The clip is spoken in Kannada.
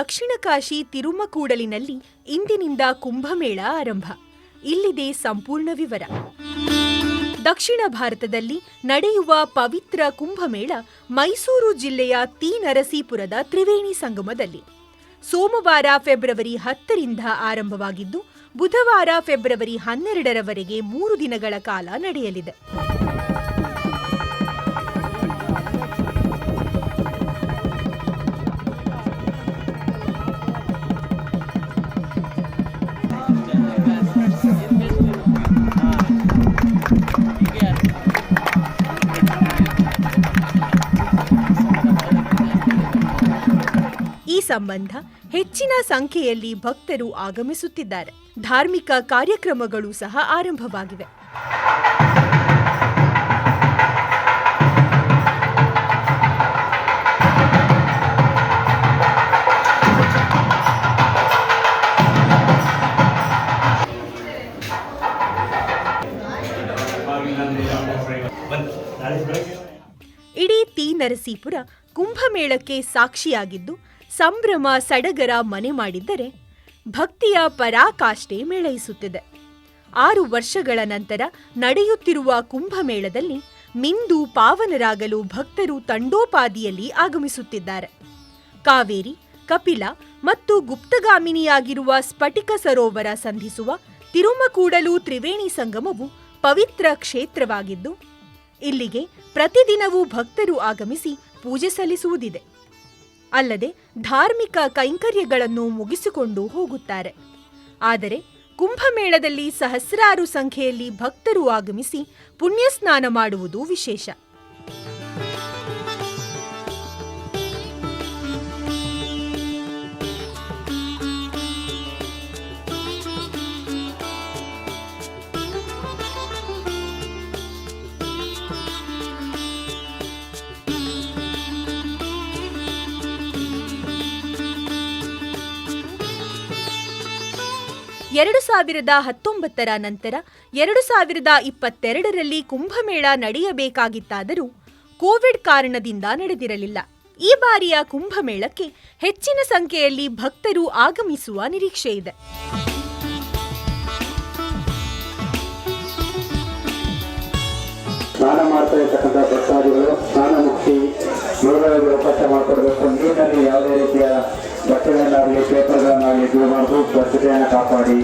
ದಕ್ಷಿಣ ಕಾಶಿ ತಿರುಮಕೂಡಲಿನಲ್ಲಿ ಇಂದಿನಿಂದ ಕುಂಭಮೇಳ ಆರಂಭ. ಇಲ್ಲಿದೆ ಸಂಪೂರ್ಣ ವಿವರ. ದಕ್ಷಿಣ ಭಾರತದಲ್ಲಿ ನಡೆಯುವ ಪವಿತ್ರ ಕುಂಭಮೇಳ ಮೈಸೂರು ಜಿಲ್ಲೆಯ ತಿ ನರಸೀಪುರದ ತ್ರಿವೇಣಿ ಸಂಗಮದಲ್ಲಿ ಸೋಮವಾರ ಫೆಬ್ರವರಿ 10ರಿಂದ ಆರಂಭವಾಗಿದ್ದು ಬುಧವಾರ ಫೆಬ್ರವರಿ 12ರವರೆಗೆ 3 ದಿನಗಳ ಕಾಲ ನಡೆಯಲಿದೆ. ಈ ಸಂಬಂಧ ಹೆಚ್ಚಿನ ಸಂಖ್ಯೆಯಲ್ಲಿ ಭಕ್ತರು ಆಗಮಿಸುತ್ತಿದ್ದಾರೆ. ಧಾರ್ಮಿಕ ಕಾರ್ಯಕ್ರಮಗಳು ಸಹ ಆರಂಭವಾಗಿವೆ. ಇಡೀ ತಿ ನರಸೀಪುರ ಕುಂಭಮೇಳಕ್ಕೆ ಸಾಕ್ಷಿಯಾಗಿದ್ದು ಸಂಭ್ರಮ ಸಡಗರ ಮನೆ ಮಾಡಿದ್ದರೆ ಭಕ್ತಿಯ ಪರಾಕಾಷ್ಠೆ ಮೇಳೈಸುತ್ತಿದೆ. 6 ವರ್ಷಗಳ ನಂತರ ನಡೆಯುತ್ತಿರುವ ಕುಂಭಮೇಳದಲ್ಲಿ ಮಿಂದು ಪಾವನರಾಗಲು ಭಕ್ತರು ತಂಡೋಪಾದಿಯಲ್ಲಿ ಆಗಮಿಸುತ್ತಿದ್ದಾರೆ. ಕಾವೇರಿ, ಕಪಿಲ ಮತ್ತು ಗುಪ್ತಗಾಮಿನಿಯಾಗಿರುವ ಸ್ಫಟಿಕ ಸರೋವರ ಸಂಧಿಸುವ ತಿರುಮಕೂಡಲು ತ್ರಿವೇಣಿ ಸಂಗಮವು ಪವಿತ್ರ ಕ್ಷೇತ್ರವಾಗಿದ್ದು ಇಲ್ಲಿಗೆ ಪ್ರತಿದಿನವೂ ಭಕ್ತರು ಆಗಮಿಸಿ ಪೂಜೆ ಸಲ್ಲಿಸುವುದಿದೆ. ಅಲ್ಲದೆ ಧಾರ್ಮಿಕ ಕೈಂಕರ್ಯಗಳನ್ನು ಮುಗಿಸಿಕೊಂಡು ಹೋಗುತ್ತಾರೆ. ಆದರೆ ಕುಂಭಮೇಳದಲ್ಲಿ ಸಹಸ್ರಾರು ಸಂಖ್ಯೆಯಲ್ಲಿ ಭಕ್ತರು ಆಗಮಿಸಿ ಪುಣ್ಯಸ್ನಾನ ಮಾಡುವುದು ವಿಶೇಷ. ಎರಡು 2019ರ ನಂತರ 2022ರಲ್ಲಿ ಕುಂಭಮೇಳ ನಡೆಯಬೇಕಾಗಿತ್ತಾದರೂ ಕೋವಿಡ್ ಕಾರಣದಿಂದ ನಡೆದಿರಲಿಲ್ಲ. ಈ ಬಾರಿಯ ಕುಂಭಮೇಳಕ್ಕೆ ಹೆಚ್ಚಿನ ಸಂಖ್ಯೆಯಲ್ಲಿ ಭಕ್ತರು ಆಗಮಿಸುವ ನಿರೀಕ್ಷೆ ಇದೆ. ಸ್ನಾನ ಮಾಡ್ತಾ ಇರ್ತಕ್ಕಂಥ ಭಕ್ತಾದಿಗಳು ಸ್ನಾನ ಮುಗಿಸಿ ಗುರುಗಳಿಗೆ ಉಪಚಾರ ಮಾಡಿಕೊಡ್ಬೇಕು. ನೀರಿನಲ್ಲಿ ಯಾವುದೇ ರೀತಿಯ ಬಟ್ಟೆಗಳನ್ನಾಗಲಿ ಪೇಪರ್ಗಳನ್ನಾಗಲಿ ಮಾಡಬೇಕು. ಸ್ವಚ್ಛತೆಯನ್ನು ಕಾಪಾಡಿ.